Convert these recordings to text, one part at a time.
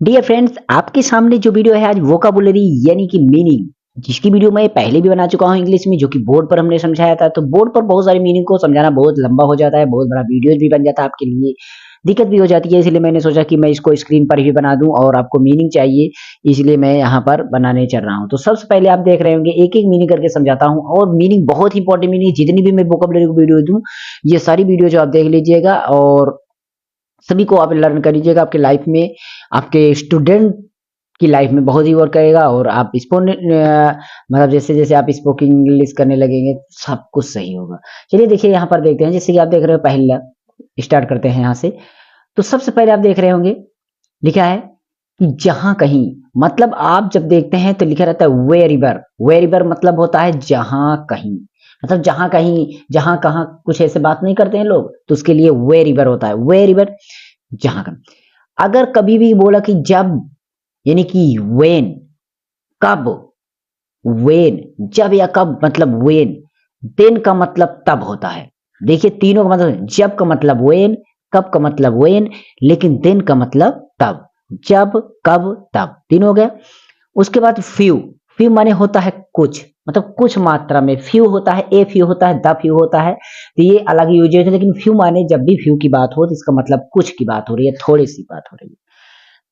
Dear friends, आपके सामने जो वीडियो है आज वोकाबुलरी यानी कि मीनिंग, जिसकी वीडियो मैं पहले भी बना चुका हूं इंग्लिश में, जो कि बोर्ड पर हमने समझाया था। तो बोर्ड पर बहुत सारे मीनिंग को समझाना बहुत लंबा हो जाता है, बहुत बड़ा वीडियो भी बन जाता है, आपके लिए दिक्कत भी हो जाती है। इसलिए मैंने सोचा कि मैं इसको स्क्रीन पर ही बना दूं और आपको मीनिंग चाहिए, इसलिए मैं यहाँ पर बनाने चल रहा हूँ। तो सबसे पहले आप देख रहे होंगे, एक एक मीनिंग करके समझाता हूँ और मीनिंग बहुत इंपॉर्टेंट मीनिंग, जितनी भी मैं वोकाबुलरी की वीडियो दूं, ये सारी वीडियो जो आप देख लीजिएगा और सभी को आप लर्न कर लीजिएगा। आपके लाइफ में, आपके स्टूडेंट की लाइफ में बहुत ही वर्क करेगा और आप मतलब जैसे जैसे आप स्पोकन इंग्लिश करने लगेंगे सब कुछ सही होगा। चलिए देखिए, यहाँ पर देखते हैं। जैसे कि आप देख रहे हो, पहला स्टार्ट करते हैं यहाँ से। तो सबसे पहले आप देख रहे होंगे, लिखा है कि जहां कहीं, मतलब आप जब देखते हैं तो लिखा रहता है वेर एवर। वेर एवर मतलब होता है जहां कहीं, मतलब जहां कहीं, जहां कहां कुछ ऐसे बात नहीं करते हैं लोग, तो उसके लिए वेर एवर होता है। वेर एवर जहां कहीं। अगर कभी भी बोला कि जब, यानी कि वेन, कब, वेन, जब या कब मतलब वेन, देन का मतलब तब होता है। देखिए तीनों का मतलब, जब का मतलब वेन, कब का मतलब वेन, लेकिन देन का मतलब तब। जब, कब, तब, तीनों हो गया। उसके बाद फ्यू। फ्यू माने होता है कुछ, मतलब कुछ मात्रा में। फ्यू होता है, ए फ्यू होता है, द फ्यू होता है, तो ये अलग यूजेज है। लेकिन फ्यू माने जब भी फ्यू की बात हो तो इसका मतलब कुछ की बात हो रही है, थोड़ी सी बात हो रही है।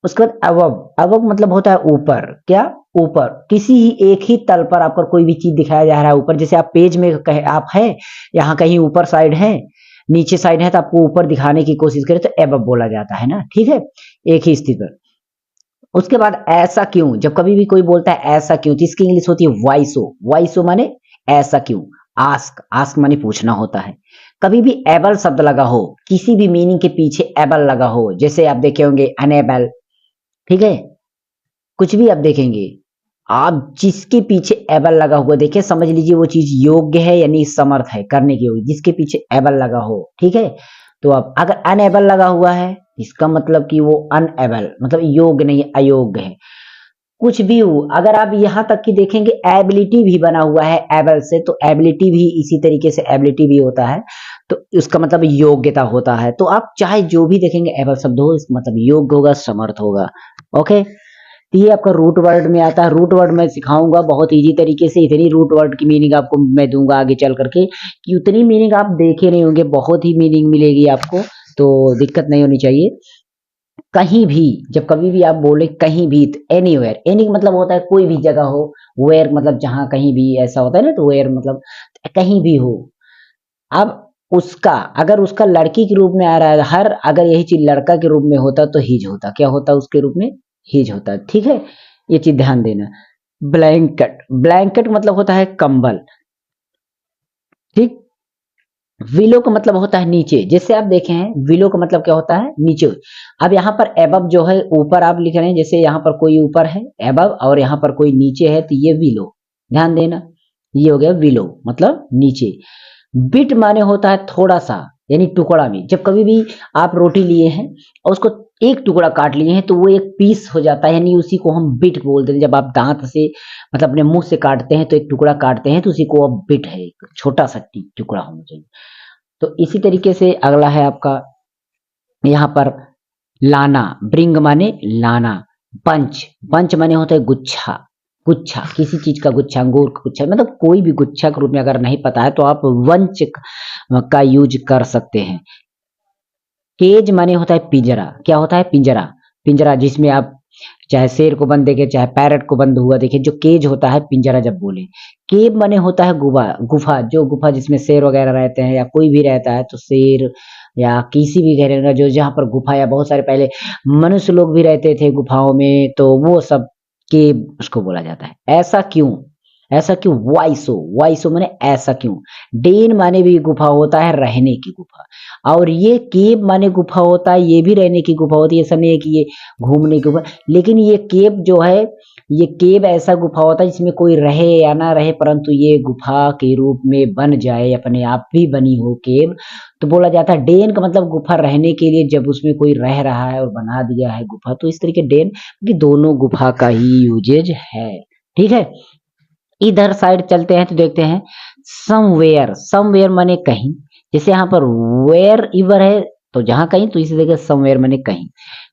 उसके बाद अबव। अबव मतलब होता है ऊपर। क्या? ऊपर। किसी ही एक ही तल पर आपको कोई भी चीज दिखाया जा रहा है ऊपर। जैसे आप पेज में कहे आप हैं, यहाँ कहीं ऊपर साइड है, नीचे साइड है, तो आपको ऊपर दिखाने की कोशिश करें तो एबव बोला जाता है ना, ठीक है, एक ही स्थिति पर। उसके बाद ऐसा क्यों। जब कभी भी कोई बोलता है ऐसा क्यों, तो इसकी इंग्लिश होती है वाई सो। वाई सो माने ऐसा क्यों। आस्क। आस्क माने पूछना होता है। कभी भी एबल शब्द लगा हो, किसी भी मीनिंग के पीछे एबल लगा हो, जैसे आप देखे होंगे अनेबल, ठीक है, कुछ भी आप देखेंगे, आप जिसके पीछे एबल लगा हुआ देखिए, समझ लीजिए वो चीज योग्य है यानी समर्थ है करने की होगी, जिसके पीछे एबल लगा हो, ठीक है। तो अब अगर अनएबल लगा हुआ है, इसका मतलब कि वो अनएबल मतलब योग्य नहीं, अयोग्य है। कुछ भी हो, अगर आप यहां तक कि देखेंगे एबिलिटी भी बना हुआ है एबल से, तो एबिलिटी भी इसी तरीके से एबिलिटी भी होता है, तो उसका मतलब योग्यता होता है। तो आप चाहे जो भी देखेंगे एबल शब्द हो, इसका मतलब योग्य होगा, समर्थ होगा। ओके, तो ये आपका रूट वर्ड में आता है। रूट वर्ड मैं सिखाऊंगा बहुत इजी तरीके से। इतनी रूट वर्ड की मीनिंग आपको मैं दूंगा आगे चल करके कि उतनी मीनिंग आप देखे नहीं होंगे, बहुत ही मीनिंग मिलेगी आपको, तो दिक्कत नहीं होनी चाहिए। कहीं भी, जब कभी भी आप बोले कहीं भी, तो एनीवेयर। एनी मतलब होता है कोई भी जगह हो, वेयर मतलब जहां कहीं भी, ऐसा होता है ना, तो वेयर मतलब कहीं भी हो। अब उसका, अगर उसका लड़की के रूप में आ रहा है, हर अगर यही चीज लड़का के रूप में होता तो हिज होता। क्या होता उसके रूप में? हिज होता, ठीक है, ये चीज ध्यान देना। ब्लैंकेट। ब्लैंकेट मतलब होता है कंबल, ठीक। विलो का मतलब होता है नीचे, जैसे आप देखे हैं विलो का मतलब क्या होता है? नीचे। अब यहाँ पर एबब जो है ऊपर आप लिख रहे हैं, जैसे यहाँ पर कोई ऊपर है एबब और यहाँ पर कोई नीचे है, तो ये विलो, ध्यान देना, ये हो गया विलो मतलब नीचे। बिट माने होता है थोड़ा सा, यानी टुकड़ा में। जब कभी भी आप रोटी लिए हैं और उसको एक टुकड़ा काट लिए हैं, तो वो एक पीस हो जाता है, यानी उसी को हम बिट बोलते हैं। जब आप दांत से मतलब अपने मुंह से काटते हैं तो एक टुकड़ा काटते हैं, तो उसी को अब बिट है, एक छोटा सा टुकड़ा होना चाहिए। तो इसी तरीके से अगला है आपका यहाँ पर लाना। ब्रिंग माने लाना। बंच। बंच माने होता है गुच्छा। गुच्छा, किसी चीज का गुच्छा, अंगूर का गुच्छा, मतलब कोई भी गुच्छा के रूप में अगर नहीं पता है तो आप वंच का यूज कर सकते हैं। केज माने होता है पिंजरा। क्या होता है? पिंजरा। पिंजरा जिसमें आप चाहे शेर को बंद देखे, चाहे पैरट को बंद हुआ देखे, जो केज होता है पिंजरा जब बोले। केव माने होता है गुफा। गुफा, जो गुफा जिसमें शेर वगैरह रहते हैं या कोई भी रहता है, तो शेर या किसी भी घर में जो जहाँ पर गुफा, या बहुत सारे पहले मनुष्य लोग भी रहते थे गुफाओं में, तो वो सब केव उसको बोला जाता है। ऐसा क्यों। ऐसा क्यों, वाइसो। वाइसो माने ऐसा क्यों। डेन माने भी गुफा होता है, रहने की गुफा। और ये केव माने गुफा होता है, ये भी रहने की गुफा होती है। ऐसा नहीं है कि ये घूमने की गुफा, लेकिन ये केव जो है, ये केव ऐसा गुफा होता है जिसमें कोई रहे या ना रहे, परंतु ये गुफा के रूप में बन जाए, अपने आप भी बनी हो केव, तो बोला जाता है डेन का मतलब गुफा रहने के लिए। जब उसमें कोई रह रहा है और बना दिया है गुफा, तो इस तरीके डेन की दोनों गुफा का ही यूजेज है, ठीक है। इधर साइड चलते हैं तो देखते हैं समवेयर। समवेयर माने कहीं, जैसे यहाँ पर वेयर इवर है तो जहां कहीं, तो इसी जगह समवेयर माने कहीं।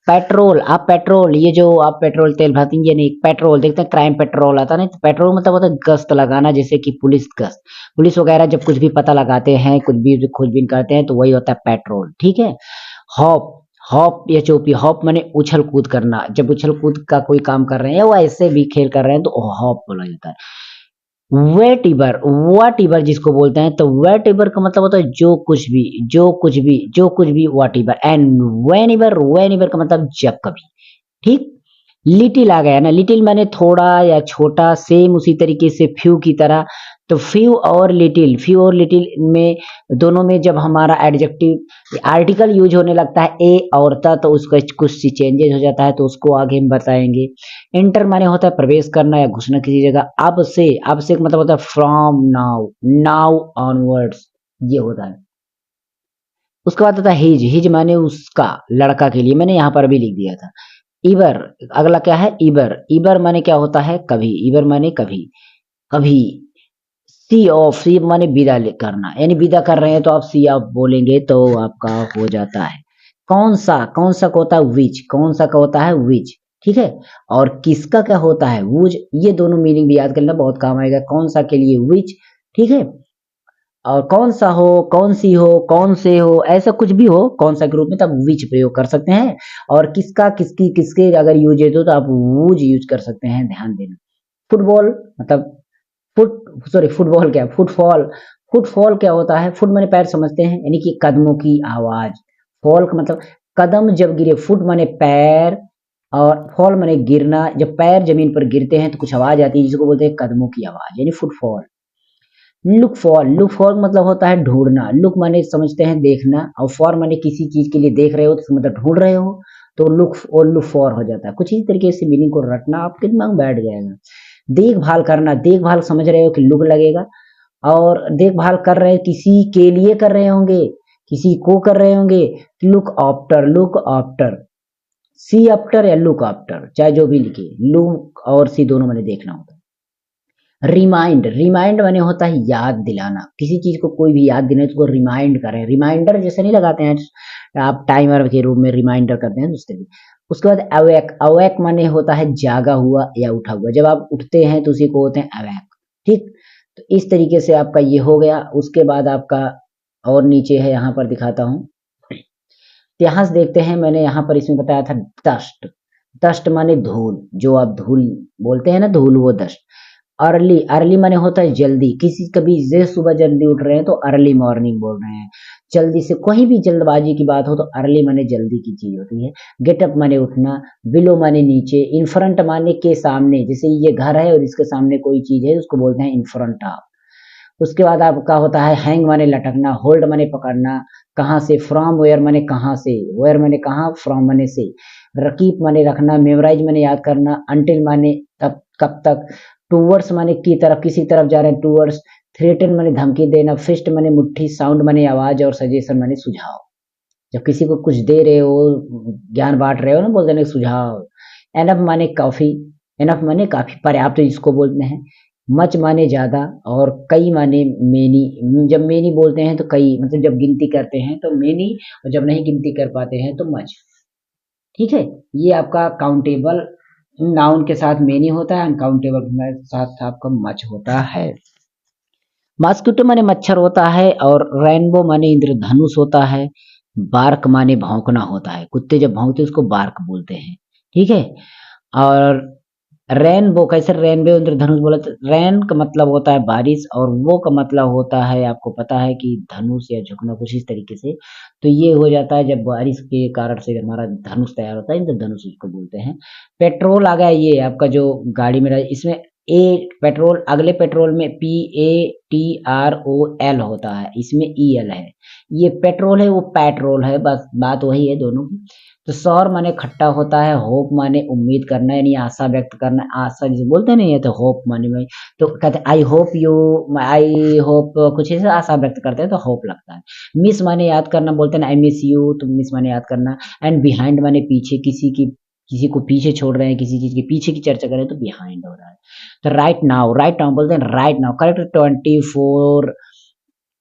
पेट्रोल, आप पेट्रोल, ये जो आप पेट्रोल तेल भरती हैं, ये नहीं, पेट्रोल देखते हैं, क्राइम पेट्रोल आता है ना, तो पेट्रोल मतलब होता है गश्त लगाना, जैसे कि पुलिस गश्त, पुलिस वगैरह जब कुछ भी पता लगाते हैं, कुछ भी खोजबीन करते हैं, तो वही होता है पेट्रोल, ठीक है। हॉप, हॉप HOP, हॉप माने उछल कूद करना, जब उछल कूद का कोई काम कर रहे हैं या वो ऐसे भी खेल कर रहे हैं तो हॉप बोला जाता है। वेटिबर, वाटिबर जिसको बोलते हैं, तो वेटिबर का मतलब होता है जो कुछ भी, जो कुछ भी, जो कुछ भी, वाटिबर। एंड वेनिबर, वेनिबर का मतलब जब कभी, ठीक। लिटिल आ गया ना, लिटिल माने थोड़ा या छोटा, सेम उसी तरीके से फ्यू की तरह। तो फ्यू और लिटिल, फ्यू और लिटिल में, दोनों में जब हमारा एडजेक्टिव आर्टिकल यूज होने लगता है ए और ता, तो उसका कुछ सी चेंजेस हो जाता है, तो उसको आगे हम बताएंगे। एंटर माने होता है प्रवेश करना या घुसना किसी जगह। अब से मतलब होता है फ्रॉम नाउ, नाउ ऑनवर्ड्स, ये होता है। उसके बाद होता है हिज, हिज माने उसका, लड़का के लिए, मैंने यहाँ पर भी लिख दिया था। इबर, अगला क्या है, इबर, इबर माने क्या होता है, कभी, इबर माने कभी, कभी। सी ऑफ, सी माने विदा करना, यानी विदा कर रहे हैं तो आप सी ऑफ बोलेंगे तो आपका हो जाता है। कौन सा, कौन सा का होता है विच, कौन सा का होता है विच, ठीक है। और किसका क्या होता है वुज, ये दोनों मीनिंग भी याद करना बहुत काम आएगा। कौन सा के लिए विच, ठीक है। और कौन सा हो, कौन सी हो, कौन से हो, ऐसा कुछ भी हो कौन सा के रूप में, तब विच प्रयोग कर सकते हैं। और किसका, किसकी, किसके अगर यूज है तो आप वूज यूज कर सकते हैं, ध्यान देना। फुटबॉल मतलब फुट, सॉरी फुटबॉल क्या, फुटफॉल, फुटफॉल क्या होता है, फुट माने पैर समझते हैं, यानी कि कदमों की आवाज। फॉल का मतलब कदम जब गिरे, फुट माने पैर, और फॉल माने गिरना, जब पैर जमीन पर गिरते हैं तो कुछ आवाज आती है, जिसको बोलते हैं कदमों की आवाज, यानी footfall. Look for, look for मतलब होता है ढूंढना, लुक माने समझते हैं देखना, और फॉर माने किसी चीज के लिए देख रहे हो तो मतलब ढूंढ रहे हो, तो लुक और लुक फॉर हो जाता है। कुछ इस तरीके से मीनिंग को रटना, आपके दिमाग में बैठ जाएगा। देखभाल करना, देखभाल समझ रहे हो कि लुक लगेगा, और देखभाल कर रहे हैं किसी के लिए कर रहे होंगे, किसी को कर रहे होंगे, लुक आफ्टर, लुक आफ्टर। सी आफ्टर या लुक आफ्टर, चाहे जो भी लिखे, लुक और सी दोनों मैंने देखना होता है। रिमाइंड, रिमाइंड माने होता है याद दिलाना, किसी चीज को कोई भी याद दिलाए तो उसको रिमाइंड करें, रिमाइंडर जैसे नहीं लगाते हैं आप टाइमर के रूप में रिमाइंडर करते हैं दूसरे भी। उसके बाद अवेक, अवेक माने होता है जागा हुआ या उठा हुआ, जब आप उठते हैं तो उसी को होते हैं अवेक, ठीक। तो इस तरीके से आपका ये हो गया। उसके बाद आपका और नीचे है, यहाँ पर दिखाता हूँ, यहाँ से देखते हैं, मैंने यहाँ पर इसमें बताया था डस्ट, डस्ट माने धूल, जो आप धूल बोलते हैं ना, धूल, वो डस्ट। अर्ली, अर्ली माने होता है जल्दी, किसी कभी जैसे सुबह जल्दी उठ रहे हैं तो अर्ली मॉर्निंग बोल रहे हैं। जल्दी से कोई भी जल्दबाजी की बात हो तो अर्ली माने जल्दी की चीज होती है। गेटअप माने उठना, बिलो माने नीचे, इन फ्रंट माने के सामने, जैसे ये घर है और इसके सामने कोई चीज है उसको बोलते हैं इन फ्रंट ऑफ। उसके बाद आपका होता है हैंग माने लटकना, होल्ड माने पकड़ना, कहाँ से, फ्रॉम वेयर माने कहाँ से, वेयर माने कहाँ, फ्रॉम माने से, रकीब माने रखना, मेमोराइज माने याद करना, अंटिल माने तब, कब तक, टूवर्ड्स माने की तरफ, किसी तरफ जा रहे हैं, टूवर्ड्स। थ्रेटन माने धमकी देना, फिस्ट माने मुट्ठी, साउंड माने आवाज, और सजेशन माने सुझाव। जब किसी को कुछ दे रहे हो, ज्ञान बांट रहे हो ना, बोलते हैं सुझाव। एनफ माने काफी, एनफ माने काफी, पर्याप्त जिसको बोलते हैं। मच माने ज्यादा, और कई माने मेनी, जब मेनी बोलते हैं तो कई, मतलब जब गिनती करते हैं तो मेनी, और जब नहीं गिनती कर पाते हैं तो मच, ठीक है। ये आपका काउंटेबल नाउन के साथ मेनी होता है, अनकाउंटेबल के साथ आपका मच होता है। मॉस्किटो माने मच्छर होता है, और रेनबो माने इंद्रधनुष होता है। बार्क माने भौंकना होता है, कुत्ते जब भौंकते हैं उसको बार्क बोलते हैं, ठीक है। और रेनबो, कैसे रेनबो इंद्रधनुष बोला, तो रेन का मतलब होता है बारिश, और वो का मतलब होता है, आपको पता है कि धनुष या झुकना, कुछ इस तरीके से। तो ये हो जाता है जब बारिश के कारण से हमारा धनुष तैयार होता है, इंद्रधनुष उसको बोलते हैं। पेट्रोल आ गया, ये आपका जो गाड़ी में इसमें ए, पेट्रोल, अगले पेट्रोल में PATROL होता है, इसमें EL है। ये पेट्रोल है, वो पेट्रोल है, बस बात वही है दोनों की। तो सौर माने खट्टा होता है, होप माने उम्मीद करना, यानी आशा व्यक्त करना, आशा जिसे बोलते नहीं है, तो होप माने में, तो कहते हैं I hope you, I hope, कुछ ऐसे आशा व्यक्त करते हैं तो होप लगता है। मिस माने याद करना, बोलते हैं आई मिस यू, तो मिस माने याद करना। एंड बिहाइंड माने पीछे, किसी की, किसी को पीछे छोड़ रहे हैं, किसी चीज के पीछे की चर्चा करें तो बिहाइंड हो रहा है। तो राइट नाउ, राइट नाउ बोलते हैं राइट नाउ, करेक्ट 24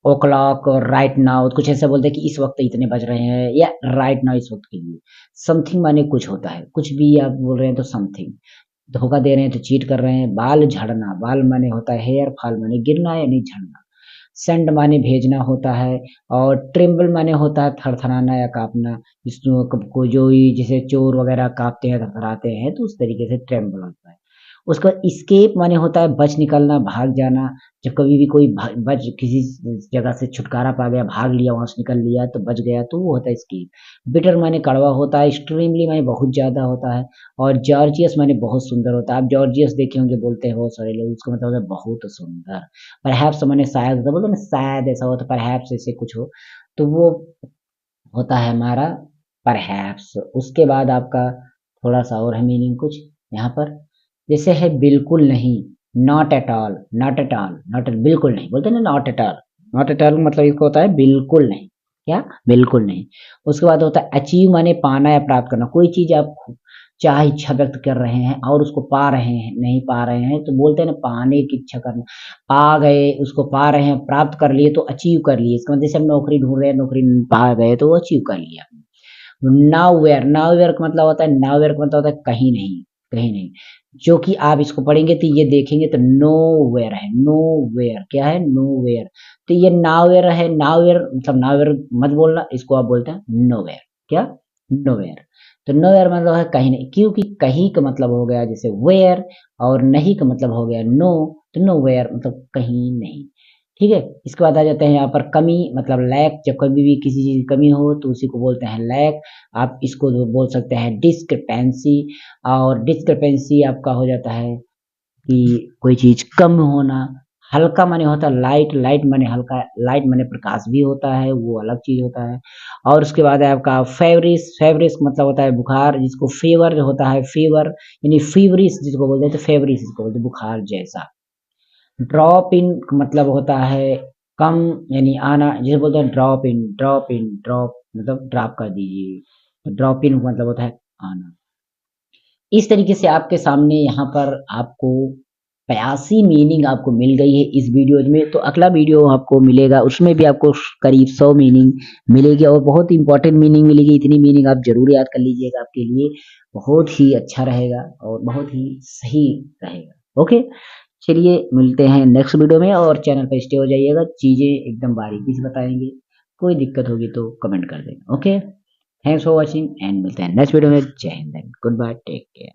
ओ क्लॉक और राइट नाउ, कुछ ऐसा बोलते हैं कि इस वक्त इतने बज रहे हैं, या राइट नाउ इस वक्त के लिए। समथिंग माने कुछ होता है, कुछ भी आप बोल रहे हैं तो समथिंग। धोखा दे रहे हैं तो चीट कर रहे हैं। बाल झड़ना, बाल माने होता है हेयर, फॉल माने गिरना यानी झड़ना। सेंड माने भेजना होता है, और ट्रेम्बल माने होता है थरथराना या कांपना। को जो जैसे चोर वगैरह कांपते हैं, थरथराते हैं, तो उस तरीके से ट्रेम्बल होता है। उसका स्केप माने होता है बच निकलना, भाग जाना। जब कभी भी कोई बच किसी जगह से छुटकारा पा गया, भाग लिया, वहां से निकल लिया तो बच गया, तो वो होता है स्केप। बिटर माने कड़वा होता है। एक्सट्रीमली माने बहुत ज्यादा होता है। और जॉर्जियस माने बहुत सुंदर होता है। आप जॉर्जियस देखे होंगे, बोलते हैं बहुत सारे लोग, उसका मतलब होता है बहुत सुंदर। परहैप्स माने शायद होता है, बोलते हैं ना शायद ऐसा हो, तो परहैप्स ऐसे कुछ हो, तो वो होता है हमारा परहैप्स। उसके बाद आपका थोड़ा सा और है मीनिंग कुछ यहाँ पर, जैसे है बिल्कुल नहीं, not at all, not at all, not बिल्कुल नहीं, बोलते हैं ना not at all. Not at all मतलब इसको होता है बिल्कुल नहीं। क्या? बिल्कुल नहीं। उसके बाद होता है अचीव माने पाना या प्राप्त करना। कोई चीज आप चाह इच्छा व्यक्त कर रहे हैं और उसको पा रहे हैं, नहीं पा रहे हैं, तो बोलते हैं ना पाने की इच्छा करना। पा गए, उसको पा रहे हैं, प्राप्त कर लिए तो अचीव कर लिए। इसका मतलब जैसे हम नौकरी ढूंढ रहे हैं, नौकरी पा गए तो वो अचीव कर लिया। नाउवेयर, नाउवेयर का मतलब होता है, नाउवेयर का मतलब होता है कहीं नहीं, कहीं नहीं। जो कि आप इसको पढ़ेंगे तो ये देखेंगे तो नोवेयर है, नोवेयर क्या है, नोवेयर। तो ये नाउवेयर है, नाउवेयर मतलब नाउवेयर मत बोलना, इसको आप बोलते हैं नोवेयर। क्या? नोवेयर। तो नोवेयर मतलब है कहीं नहीं, क्योंकि कहीं का मतलब हो गया जैसे वेयर, और नहीं का मतलब हो गया नो, तो नोवेयर मतलब कहीं नहीं। ठीक है। इसके बाद आ जाते हैं यहाँ पर कमी मतलब लैक। जब कभी भी किसी चीज की कमी हो तो उसी को बोलते हैं लैक। आप इसको बोल सकते हैं डिस्क्रिपेंसी। और डिस्क्रिपेंसी आपका हो जाता है कि कोई चीज कम होना। हल्का माने होता है लाइट, लाइट माने हल्का, लाइट माने प्रकाश भी होता है, वो अलग चीज होता है। और उसके बाद है आपका फेवरिस, फेवरिस मतलब होता है बुखार, जिसको फीवर होता है, फीवर यानी फीवरिस जिसको बोलते हैं, तो फेवरिस इसको बोलते हैं बुखार जैसा। ड्रॉप इन मतलब होता है कम यानी आना, जिसे बोलते हैं drop in, drop in, drop मतलब ड्रॉप कर दीजिए। ड्रॉप इन मतलब होता है आना। इस तरीके से आपके सामने यहाँ पर आपको 82 मीनिंग आपको मिल गई है इस वीडियो में। तो अगला वीडियो आपको मिलेगा, उसमें भी आपको करीब 100 मीनिंग मिलेगी, और बहुत इंपॉर्टेंट मीनिंग मिलेगी। इतनी मीनिंग आप जरूर याद कर लीजिएगा, आपके लिए बहुत ही अच्छा रहेगा और बहुत ही सही रहेगा। ओके, चलिए मिलते हैं नेक्स्ट वीडियो में, और चैनल पर स्टे हो जाइएगा, चीजें एकदम बारीकी से बताएंगे। कोई दिक्कत होगी तो कमेंट कर देना। Okay, thanks for watching and मिलते हैं नेक्स्ट वीडियो में। Jai Hind, good bye, take care.